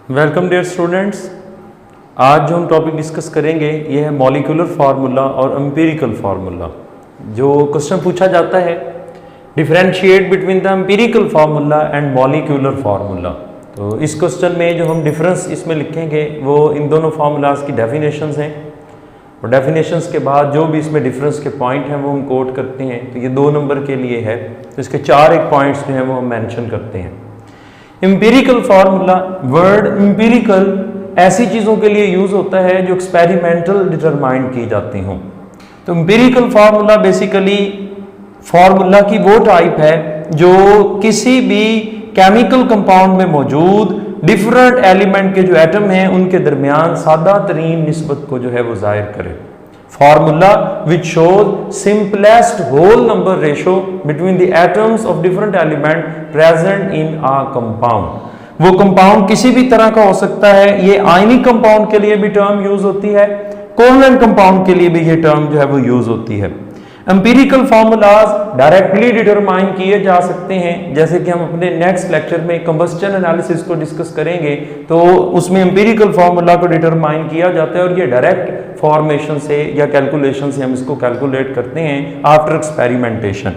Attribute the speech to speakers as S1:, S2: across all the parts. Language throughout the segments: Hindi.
S1: Welcome dear students. आज जो हम टॉपिक डिस्कस करेंगे ये है मॉलिक्यूलर फार्मूला और एम्पिरिकल फार्मूला। जो क्वेश्चन पूछा जाता है, differentiate between the empirical formula and molecular formula. तो इस क्वेश्चन में जो हम डिफरेंस इसमें लिखेंगे वो इन दोनों फार्मूलाज की डेफिनेशंस हैं, और डेफिनेशंस के बाद जो भी इसमें डिफरेंस के पॉइंट हैं वो हम कोट करते हैं। तो ये 2 नंबर के लिए है, तो इसके 4 एक पॉइंट्स जो हैं वो हम मेंशन करते हैं। एम्पिरिकल फार्मूला, वर्ड एम्पिरिकल ऐसी चीज़ों के लिए यूज़ होता है जो एक्सपेरिमेंटल डिटरमाइन की जाती हों। तो एम्पिरिकल फार्मूला बेसिकली फार्मूला की वो टाइप है जो किसी भी केमिकल कंपाउंड में मौजूद डिफरेंट एलिमेंट के जो एटम हैं उनके दरमियान सादा तरीन निस्बत को जो है वो जाहिर करे। Formula which shows simplest whole number ratio between the atoms of different element present in a compound. वो कंपाउंड किसी भी तरह का हो सकता है। ये आयनिक कंपाउंड के लिए भी टर्म यूज होती है, कोवलेंट कंपाउंड के लिए भी ये टर्म जो है वो यूज होती है। एम्पिरिकल फार्मूलाज डायरेक्टली डिटरमाइन किए जा सकते हैं, जैसे कि हम अपने नेक्स्ट लेक्चर में कंबस्चन एनालिसिस को डिस्कस करेंगे तो उसमें एम्पिरिकल फार्मूला को डिटरमाइन किया जाता है और ये डायरेक्ट फॉर्मेशन से या कैलकुलेशन से हम इसको कैलकुलेट करते हैं आफ्टर एक्सपेरिमेंटेशन।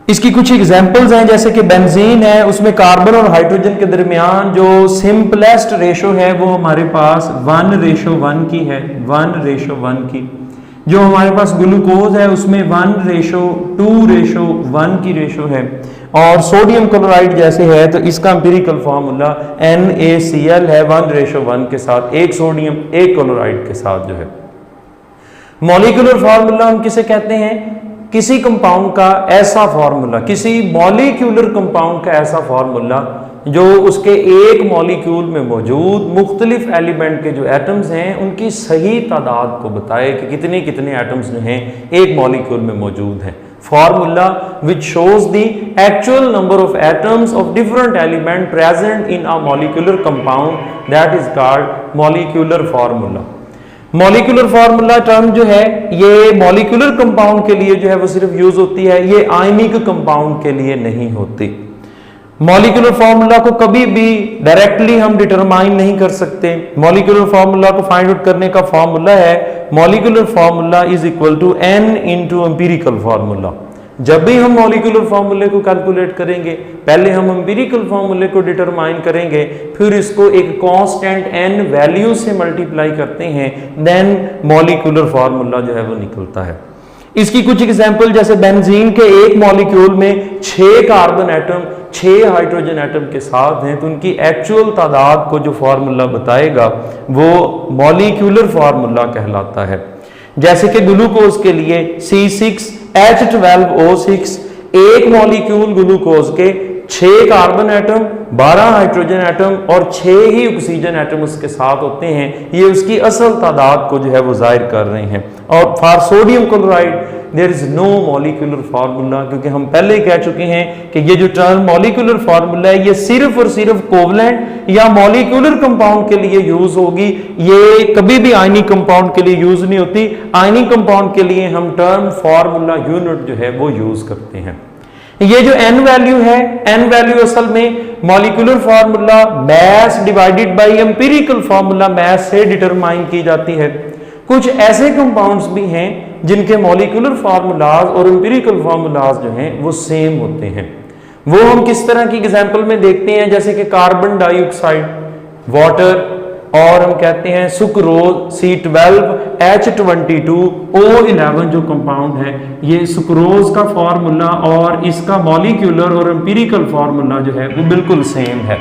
S1: इसकी कुछ एग्जांपल्स हैं, जैसे कि बेंजीन है, उसमें कार्बन और हाइड्रोजन के दरमियान जो सिंपलेस्ट रेशो है वो हमारे पास 1:1 की है, 1:1 की। जो हमारे पास ग्लूकोज है उसमें 1:2:1 की रेशो है। और सोडियम क्लोराइड जैसे है तो इसका एम्पिरिकल फार्मूला NaCl है 1:1 के साथ, एक सोडियम एक क्लोराइड के साथ जो है। मॉलिक्यूलर फार्मूला हम किसे कहते हैं? किसी कंपाउंड का ऐसा फार्मूला, किसी मॉलिक्यूलर कंपाउंड का ऐसा फार्मूला जो उसके एक मॉलिक्यूल में मौजूद मुख्तलिफ एलिमेंट के जो एटम्स हैं उनकी सही तादाद को बताए कि कितने कितने एटम्स जो हैं एक मॉलिक्यूल में मौजूद हैं। Formula which shows the actual number of atoms of different element present in a molecular compound, that is called molecular formula. Molecular formula term जो है ये मॉलिक्यूलर कंपाउंड के लिए जो है वो सिर्फ यूज होती है, ये आयनिक कंपाउंड के लिए नहीं होती। मॉलिक्यूलर फार्मूला को कभी भी डायरेक्टली हम डिटरमाइन नहीं कर सकते। मॉलिक्यूलर फार्मूला को फाइंड आउट करने का फार्मूला है molecular formula is equal to n into empirical formula. जब भी हम मॉलिक्यूलर फार्मूले को कैलकुलेट करेंगे पहले हम एम्पिरिकल फार्मूले को डिटरमाइन करेंगे, फिर इसको एक कांस्टेंट n वैल्यू से मल्टीप्लाई करते हैं, देन मॉलिक्यूलर फार्मूला जो है वो निकलता है। इसकी कुछ एग्जांपल, जैसे बेंजीन के एक मॉलिक्यूल में 6 कार्बन एटम 6 हाइड्रोजन एटम के साथ हैं, तो उनकी एक्चुअल तादाद को जो फार्मूला बताएगा वो मॉलिक्यूलर फार्मूला कहलाता है। जैसे कि ग्लूकोज के लिए C6H12O6, एक मॉलिक्यूल ग्लूकोज के 6 कार्बन एटम 12 हाइड्रोजन एटम और 6 ही ऑक्सीजन एटम उसके साथ होते हैं। ये उसकी असल तादाद को जो है वो जाहिर कर रहे हैं। और for sodium chloride there is no molecular formula, क्योंकि हम पहले ही कह चुके हैं कि ये जो टर्म मॉलिक्यूलर फार्मूला है ये सिर्फ और सिर्फ कोवलेंट या मॉलिक्यूलर कंपाउंड के लिए यूज होगी, ये कभी भी आयनिक कंपाउंड के लिए यूज नहीं होती। आयनिक कंपाउंड के लिए हम टर्म फार्मूला यूनिट जो है वो यूज करते हैं। ये जो n वैल्यू है, n वैल्यू असल में molecular formula mass divided by empirical formula mass से डिटरमाइन की जाती है। कुछ ऐसे कंपाउंड्स भी हैं जिनके मॉलिक्यूलर फार्मूलाज और एम्पिरिकल फार्मूलाज जो हैं वो सेम होते हैं। वो हम किस तरह की एग्जांपल में देखते हैं, जैसे कि कार्बन डाइऑक्साइड, वाटर, और हम कहते हैं सुक्रोज C12H22O11 जो कंपाउंड है ये सुक्रोज का फार्मूला और इसका मॉलिक्यूलर और एम्पिरिकल फार्मूला जो है वो बिल्कुल सेम है।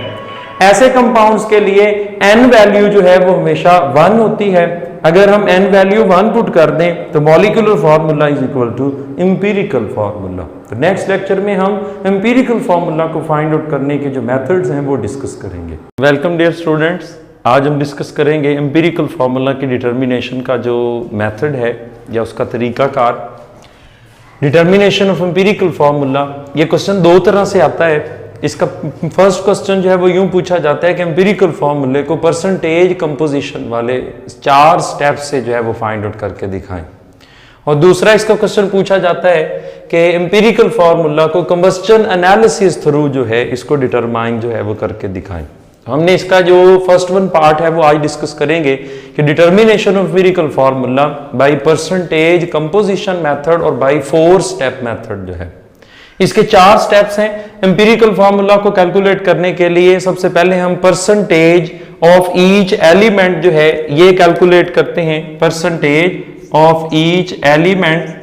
S1: ऐसे कंपाउंड्स के लिए n वैल्यू जो है वो हमेशा 1 होती है। अगर हम n वैल्यू 1 पुट कर दें तो molecular formula is equal to empirical formula. तो नेक्स्ट लेक्चर में हम एम्पिरिकल फार्मूला को फाइंड आउट करने के जो मेथड्स हैं वो डिस्कस करेंगे। वेलकम डियर स्टूडेंट्स, आज हम डिस्कस करेंगे एम्पिरिकल फार्मूला की डिटर्मिनेशन का जो मेथड है या उसका तरीकाकार। डिटर्मिनेशन ऑफ एम्पिरिकल फार्मूला, ये क्वेश्चन 2 तरह से आता है। इसका फर्स्ट क्वेश्चन जो है वो यूं पूछा जाता है कि एम्पिरिकल फार्मूले को परसेंटेज कंपोजिशन वाले 4 स्टेप्स से जो है वो फाइंड आउट करके दिखाएं। और दूसरा इसका क्वेश्चन पूछा जाता है कि एम्पिरिकल फार्मूला को कंबस्चन एनालिसिस थ्रू जो है इसको डिटरमाइन जो है वो करके दिखाएं। हमने इसका जो फर्स्ट वन पार्ट है वो आज डिस्कस करेंगे कि determination of empirical formula by percentage composition method और बाय 4 स्टेप मेथड जो है। इसके 4 स्टेप्स हैं एम्पिरिकल फार्मूला को कैलकुलेट करने के लिए। सबसे पहले हम परसेंटेज ऑफ ईच एलिमेंट जो है ये कैलकुलेट करते हैं, परसेंटेज ऑफ ईच एलिमेंट।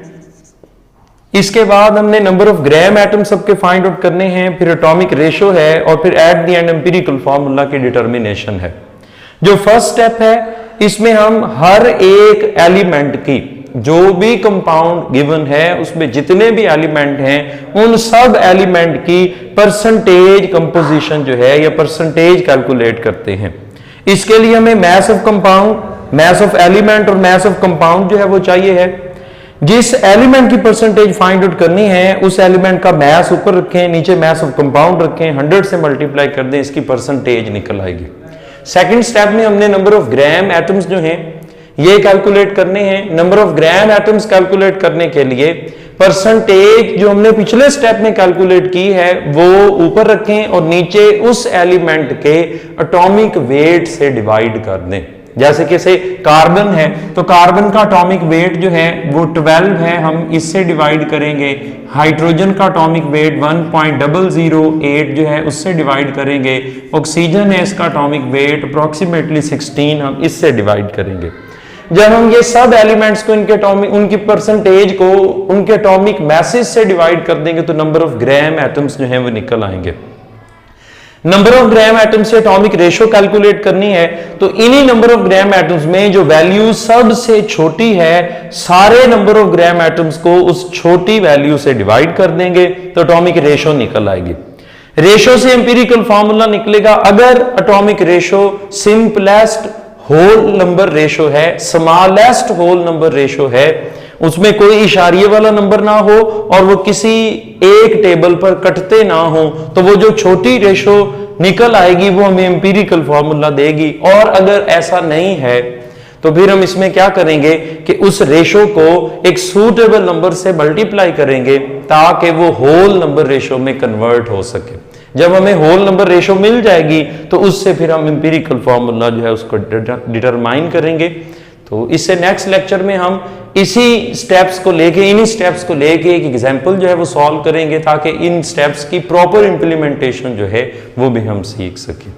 S1: इसके बाद हमने नंबर ऑफ ग्राम एटम सबके फाइंड आउट करने हैं, फिर एटॉमिक रेशो है और फिर at the end empirical formula की डिटर्मिनेशन है। जो फर्स्ट स्टेप है इसमें हम हर एक एलिमेंट की जो भी कंपाउंड गिवन है उसमें जितने भी एलिमेंट हैं उन सब एलिमेंट की परसेंटेज कंपोजिशन जो है या परसेंटेज कैलकुलेट करते हैं। इसके लिए हमें mass of compound, mass of element और मैस ऑफ कंपाउंड जो है वो चाहिए है। जिस एलिमेंट की परसेंटेज फाइंड आउट करनी है उस एलिमेंट का मैस ऊपर रखें, नीचे मैस ऑफ कंपाउंड रखें, 100 से मल्टीप्लाई कर दें, इसकी परसेंटेज निकल आएगी। सेकंड स्टेप में हमने नंबर ऑफ ग्राम एटम्स जो हैं ये कैलकुलेट करने हैं। Number of gram atoms calculate करने के लिए परसेंटेज जो हमने पिछले स्टेप में कैलकुलेट की है वो ऊपर रखें और नीचे उस एलिमेंट के एटॉमिक वेट से डिवाइड कर दें। जैसे कि से कार्बन है तो कार्बन का एटॉमिक वेट जो है वो 12 है, हम इससे डिवाइड करेंगे। हाइड्रोजन का एटॉमिक वेट 1.008 जो है उससे डिवाइड करेंगे। ऑक्सीजन है इसका एटॉमिक वेट अप्रोक्सीमेटली 16, हम इससे डिवाइड करेंगे। जब हम ये सब एलिमेंट्स को इनके एटॉमिक उनकी परसेंटेज को उनके एटॉमिक मैसेज से डिवाइड कर देंगे तो नंबर ऑफ ग्राम एटम्स जो है वो निकल आएंगे। नंबर ऑफ ग्राम एटम्स से एटॉमिक रेशो कैलकुलेट करनी है तो इन्हीं नंबर ऑफ ग्राम एटम्स में जो वैल्यू सबसे छोटी है सारे नंबर ऑफ ग्राम एटम्स को उस छोटी वैल्यू से डिवाइड कर देंगे तो एटॉमिक रेशो निकल आएगी। रेशो से एम्पिरिकल फार्मूला निकलेगा। अगर atomic ratio simplest whole number ratio है, स्मॉलेस्ट होल नंबर रेशो है, उसमें कोई इशारिये वाला नंबर ना हो और वो किसी एक टेबल पर कटते ना हो तो वो जो छोटी रेशो निकल आएगी वो हमें एम्पिरिकल फार्मूला देगी। और अगर ऐसा नहीं है तो फिर हम इसमें क्या करेंगे कि उस रेशो को एक सूटेबल नंबर से मल्टीप्लाई करेंगे ताकि वो होल नंबर रेशो में कन्वर्ट हो सके। जब हमें होल नंबर रेशो मिल जाएगी तो उससे फिर हम एम्पिरिकल फार्मूला जो है उसको डिटरमाइन करेंगे। तो इससे नेक्स्ट लेक्चर में हम इसी स्टेप्स को लेके इन्हीं स्टेप्स को लेके एक एग्जांपल जो है वो सॉल्व करेंगे ताकि इन स्टेप्स की प्रॉपर इंप्लीमेंटेशन जो है वो भी हम सीख सकें।